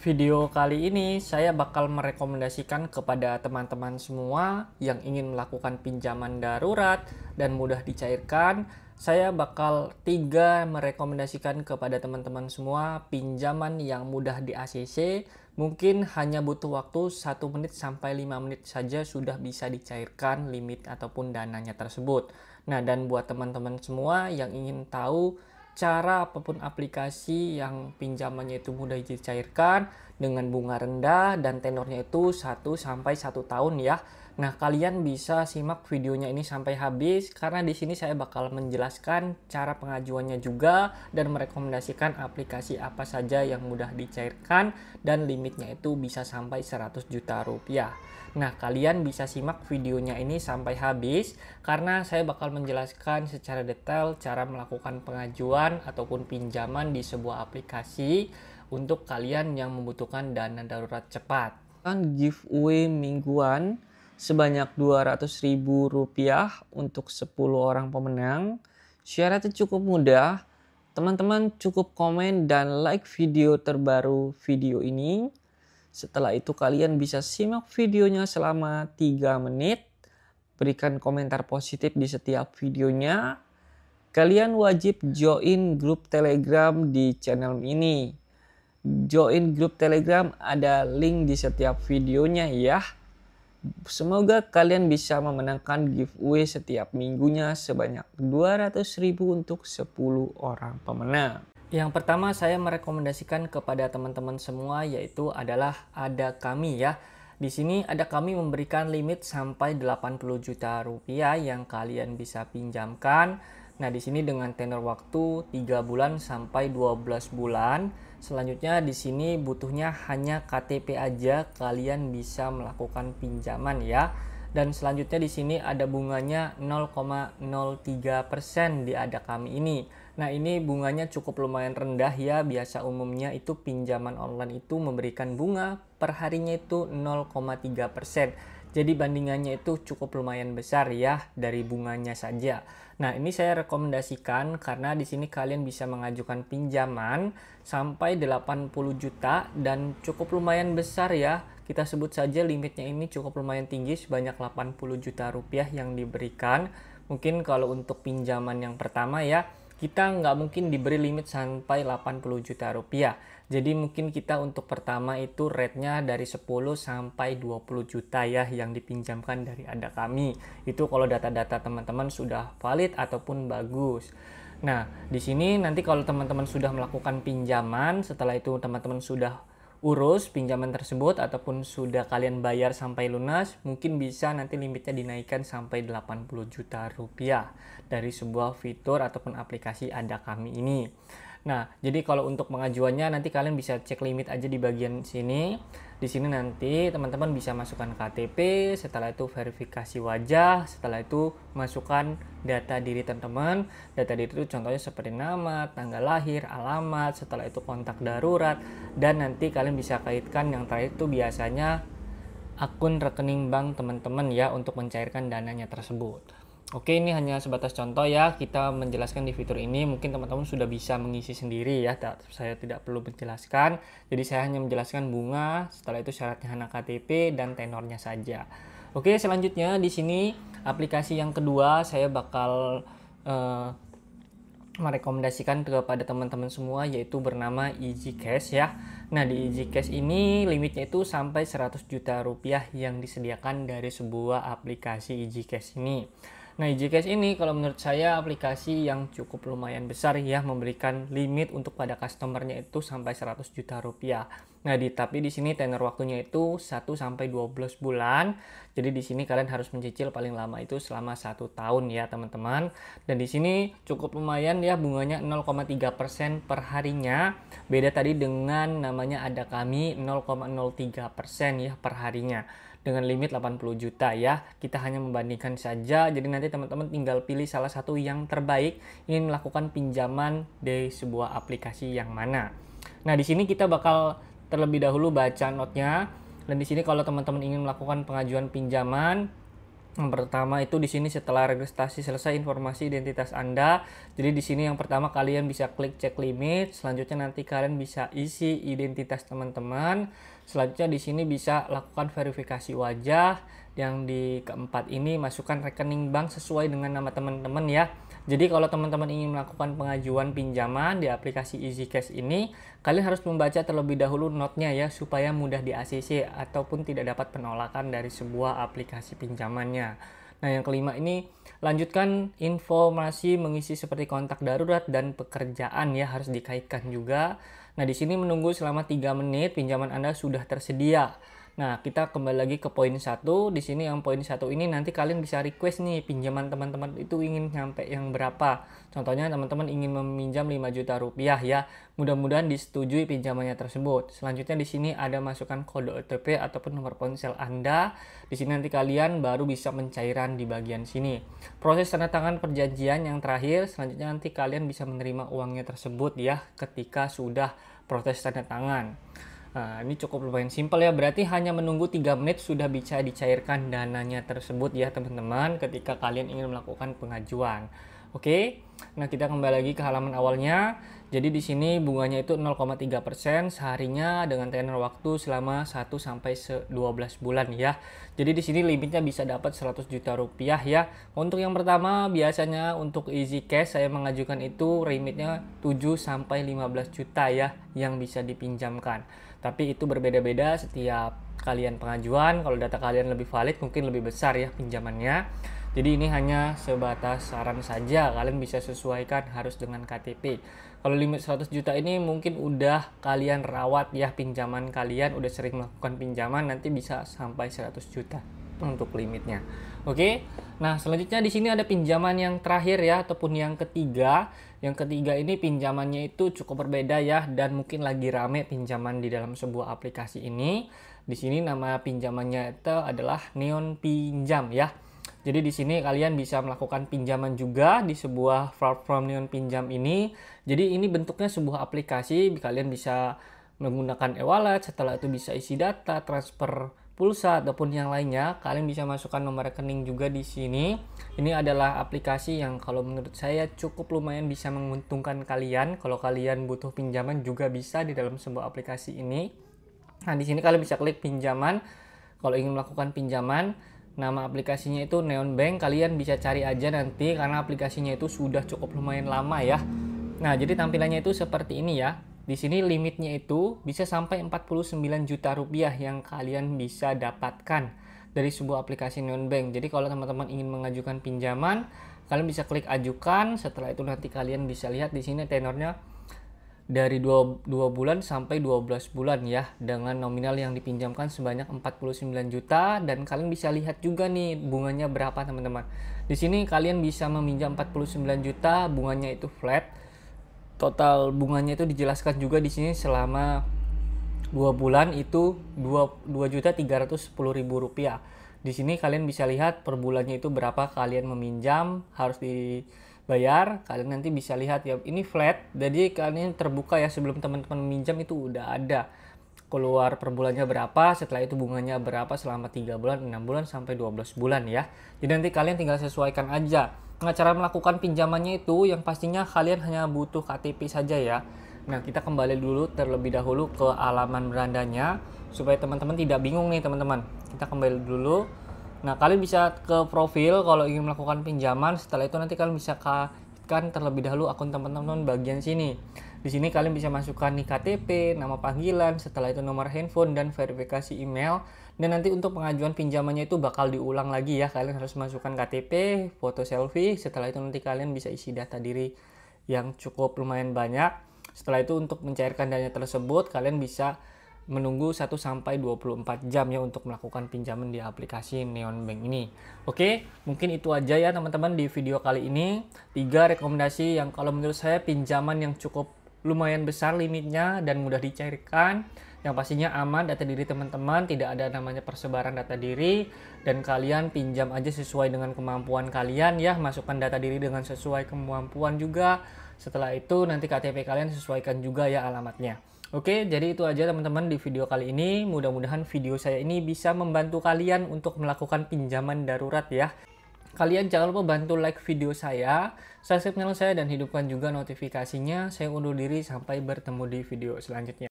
Video kali ini saya bakal merekomendasikan kepada teman-teman semua yang ingin melakukan pinjaman darurat dan mudah dicairkan. Saya bakal merekomendasikan kepada teman-teman semua pinjaman yang mudah di ACC. Mungkin hanya butuh waktu 1 menit sampai 5 menit saja sudah bisa dicairkan limit ataupun dananya tersebut. Nah, dan buat teman-teman semua yang ingin tahu cara apapun aplikasi yang pinjamannya itu mudah dicairkan dengan bunga rendah dan tenornya itu 1 sampai 1 tahun ya. Nah, kalian bisa simak videonya ini sampai habis karena di sini saya bakal menjelaskan cara pengajuannya juga dan merekomendasikan aplikasi apa saja yang mudah dicairkan dan limitnya itu bisa sampai 100 juta rupiah. Nah, kalian bisa simak videonya ini sampai habis karena saya bakal menjelaskan secara detail cara melakukan pengajuan ataupun pinjaman di sebuah aplikasi untuk kalian yang membutuhkan dana darurat cepat. Giveaway mingguan sebanyak Rp200.000 untuk 10 orang pemenang. Syaratnya cukup mudah. Teman-teman cukup komen dan like video terbaru video ini. Setelah itu kalian bisa simak videonya selama 3 menit. Berikan komentar positif di setiap videonya. Kalian wajib join grup Telegram di channel ini. Join grup Telegram ada link di setiap videonya ya. Semoga kalian bisa memenangkan giveaway setiap minggunya sebanyak Rp200.000 untuk 10 orang pemenang. Yang pertama saya merekomendasikan kepada teman-teman semua yaitu adalah Ada Kami ya. Di sini Ada Kami memberikan limit sampai 80 juta rupiah yang kalian bisa pinjamkan. Nah, di sini dengan tenor waktu 3 bulan sampai 12 bulan. Selanjutnya di sini butuhnya hanya KTP aja kalian bisa melakukan pinjaman ya. Dan selanjutnya di sini ada bunganya 0,03% di Ada Kami ini. Nah, ini bunganya cukup lumayan rendah ya. Biasa umumnya itu pinjaman online itu memberikan bunga per harinya itu 0,3%. Jadi bandingannya itu cukup lumayan besar ya dari bunganya saja. Nah, ini saya rekomendasikan karena di sini kalian bisa mengajukan pinjaman sampai 80 juta dan cukup lumayan besar ya. Kita sebut saja limitnya ini cukup lumayan tinggi sebanyak 80 juta rupiah yang diberikan. Mungkin kalau untuk pinjaman yang pertama ya, kita nggak mungkin diberi limit sampai 80 juta rupiah. Jadi mungkin kita untuk pertama itu rate-nya dari 10 sampai 20 juta ya yang dipinjamkan dari Ada Kami. Itu kalau data-data teman-teman sudah valid ataupun bagus. Nah, di sini nanti kalau teman-teman sudah melakukan pinjaman, setelah itu teman-teman sudah urus pinjaman tersebut ataupun sudah kalian bayar sampai lunas, mungkin bisa nanti limitnya dinaikkan sampai 80 juta rupiah dari sebuah fitur ataupun aplikasi Ada Kami ini. Nah, jadi kalau untuk pengajuannya nanti kalian bisa cek limit aja di bagian sini. Di sini nanti teman-teman bisa masukkan KTP, setelah itu verifikasi wajah, setelah itu masukkan data diri teman-teman. Data diri itu contohnya seperti nama, tanggal lahir, alamat, setelah itu kontak darurat, dan nanti kalian bisa kaitkan yang terakhir itu biasanya akun rekening bank teman-teman ya untuk mencairkan dananya tersebut. Oke, ini hanya sebatas contoh ya, kita menjelaskan di fitur ini, mungkin teman-teman sudah bisa mengisi sendiri ya, saya tidak perlu menjelaskan. Jadi saya hanya menjelaskan bunga, setelah itu syaratnya hanya KTP dan tenornya saja. Oke, selanjutnya di sini aplikasi yang kedua saya bakal merekomendasikan kepada teman-teman semua yaitu bernama EasyCash ya. Nah, di EasyCash ini limitnya itu sampai 100 juta rupiah yang disediakan dari sebuah aplikasi EasyCash ini. Nah, EasyCash ini kalau menurut saya aplikasi yang cukup lumayan besar ya, memberikan limit untuk pada customernya itu sampai 100 juta rupiah. Nah, tapi di sini tenor waktunya itu 1 sampai 12 bulan. Jadi di sini kalian harus mencicil paling lama itu selama 1 tahun ya, teman-teman. Dan di sini cukup lumayan ya, bunganya 0,3% per harinya. Beda tadi dengan namanya Ada Kami 0,03% ya per harinya. Dengan limit 80 juta ya. Kita hanya membandingkan saja. Jadi nanti teman-teman tinggal pilih salah satu yang terbaik ingin melakukan pinjaman di sebuah aplikasi yang mana. Nah, di sini kita bakal terlebih dahulu baca notnya. Dan di sini kalau teman-teman ingin melakukan pengajuan pinjaman, Yang pertama itu di sini setelah registrasi selesai informasi identitas Anda. Jadi di sini yang pertama kalian bisa klik cek limit, selanjutnya nanti kalian bisa isi identitas teman-teman. Selanjutnya di sini bisa lakukan verifikasi wajah. Yang di keempat ini masukkan rekening bank sesuai dengan nama teman-teman ya. Jadi kalau teman-teman ingin melakukan pengajuan pinjaman di aplikasi EasyCash ini, kalian harus membaca terlebih dahulu notnya ya, supaya mudah di ACC ataupun tidak dapat penolakan dari sebuah aplikasi pinjamannya. Nah yang kelima ini, lanjutkan informasi mengisi seperti kontak darurat dan pekerjaan ya, harus dikaitkan juga. Nah di sini menunggu selama 3 menit pinjaman Anda sudah tersedia. Nah, kita kembali lagi ke poin 1. Di sini yang poin 1 ini nanti kalian bisa request nih pinjaman teman-teman itu ingin nyampe yang berapa. Contohnya teman-teman ingin meminjam 5 juta rupiah ya. Mudah-mudahan disetujui pinjamannya tersebut. Selanjutnya di sini ada masukkan kode OTP ataupun nomor ponsel Anda. Di sini nanti kalian baru bisa mencairan di bagian sini. Proses tanda tangan perjanjian yang terakhir, selanjutnya nanti kalian bisa menerima uangnya tersebut ya ketika sudah proses tanda tangan. Nah, ini cukup lumayan simpel ya, berarti hanya menunggu 3 menit sudah bisa dicairkan dananya tersebut ya teman-teman ketika kalian ingin melakukan pengajuan. Oke, nah kita kembali lagi ke halaman awalnya. Jadi di sini bunganya itu 0,3% seharinya dengan tenor waktu selama 1 sampai 12 bulan ya. Jadi di sini limitnya bisa dapat 100 juta rupiah ya. Untuk yang pertama biasanya untuk EasyCash saya mengajukan itu limitnya 7 sampai 15 juta ya yang bisa dipinjamkan. Tapi itu berbeda-beda setiap kalian pengajuan. Kalau data kalian lebih valid mungkin lebih besar ya pinjamannya. Jadi ini hanya sebatas saran saja, kalian bisa sesuaikan harus dengan KTP. Kalau limit 100 juta ini mungkin udah kalian rawat ya pinjaman kalian, udah sering melakukan pinjaman, nanti bisa sampai 100 juta untuk limitnya. Oke. Nah, selanjutnya di sini ada pinjaman yang terakhir ya ataupun yang ketiga. Yang ketiga ini pinjamannya itu cukup berbeda ya dan mungkin lagi rame pinjaman di dalam sebuah aplikasi ini. Di sini nama pinjamannya itu adalah Neon Pinjam ya. Jadi di sini kalian bisa melakukan pinjaman juga di sebuah platform Neon Pinjam ini. Jadi ini bentuknya sebuah aplikasi, kalian bisa menggunakan e-wallet, setelah itu bisa isi data, transfer pulsa ataupun yang lainnya. Kalian bisa masukkan nomor rekening juga di sini. Ini adalah aplikasi yang kalau menurut saya cukup lumayan bisa menguntungkan kalian. Kalau kalian butuh pinjaman juga bisa di dalam sebuah aplikasi ini. Nah, di sini kalian bisa klik pinjaman. Kalau ingin melakukan pinjaman, nama aplikasinya itu Neon Bank. Kalian bisa cari aja nanti karena aplikasinya itu sudah cukup lumayan lama ya. Nah, jadi tampilannya itu seperti ini ya. Di sini limitnya itu bisa sampai 49 juta rupiah yang kalian bisa dapatkan dari sebuah aplikasi Neon Bank. Jadi kalau teman-teman ingin mengajukan pinjaman, kalian bisa klik ajukan. Setelah itu nanti kalian bisa lihat di sini tenornya dari 2 bulan sampai 12 bulan ya, dengan nominal yang dipinjamkan sebanyak 49 juta dan kalian bisa lihat juga nih bunganya berapa teman-teman. Di sini kalian bisa meminjam 49 juta, bunganya itu flat. Total bunganya itu dijelaskan juga di sini selama 2 bulan itu 2.310.000 rupiah. Di sini kalian bisa lihat per bulannya itu berapa kalian meminjam harus dibayar. Kalian nanti bisa lihat ya, ini flat. Jadi kalian terbuka ya, sebelum teman-teman meminjam itu udah ada keluar per bulannya berapa, setelah itu bunganya berapa selama 3 bulan, 6 bulan sampai 12 bulan ya. Jadi nanti kalian tinggal sesuaikan aja. Nah, cara melakukan pinjamannya itu yang pastinya kalian hanya butuh KTP saja ya. Nah, kita kembali dulu terlebih dahulu ke halaman berandanya supaya teman-teman tidak bingung nih teman-teman. Kita kembali dulu. Nah, kalian bisa ke profil kalau ingin melakukan pinjaman. Setelah itu nanti kalian bisa kaitkan terlebih dahulu akun teman-teman bagian sini. Di sini kalian bisa masukkan nih KTP, nama panggilan, setelah itu nomor handphone dan verifikasi email. Dan nanti untuk pengajuan pinjamannya itu bakal diulang lagi ya. Kalian harus masukkan KTP, foto selfie. Setelah itu nanti kalian bisa isi data diri yang cukup lumayan banyak. Setelah itu untuk mencairkan dana tersebut kalian bisa menunggu 1 sampai 24 jam ya untuk melakukan pinjaman di aplikasi Neon Bank ini. Oke, mungkin itu aja ya teman-teman di video kali ini. 3 rekomendasi yang kalau menurut saya pinjaman yang cukup lumayan besar limitnya dan mudah dicairkan, yang pastinya aman data diri teman-teman, tidak ada namanya persebaran data diri, dan kalian pinjam aja sesuai dengan kemampuan kalian ya, masukkan data diri dengan sesuai kemampuan juga. Setelah itu nanti KTP kalian sesuaikan juga ya alamatnya. Oke, jadi itu aja teman-teman di video kali ini. Mudah-mudahan video saya ini bisa membantu kalian untuk melakukan pinjaman darurat ya. Kalian jangan lupa bantu like video saya, subscribe channel saya, dan hidupkan juga notifikasinya. Saya undur diri, sampai bertemu di video selanjutnya.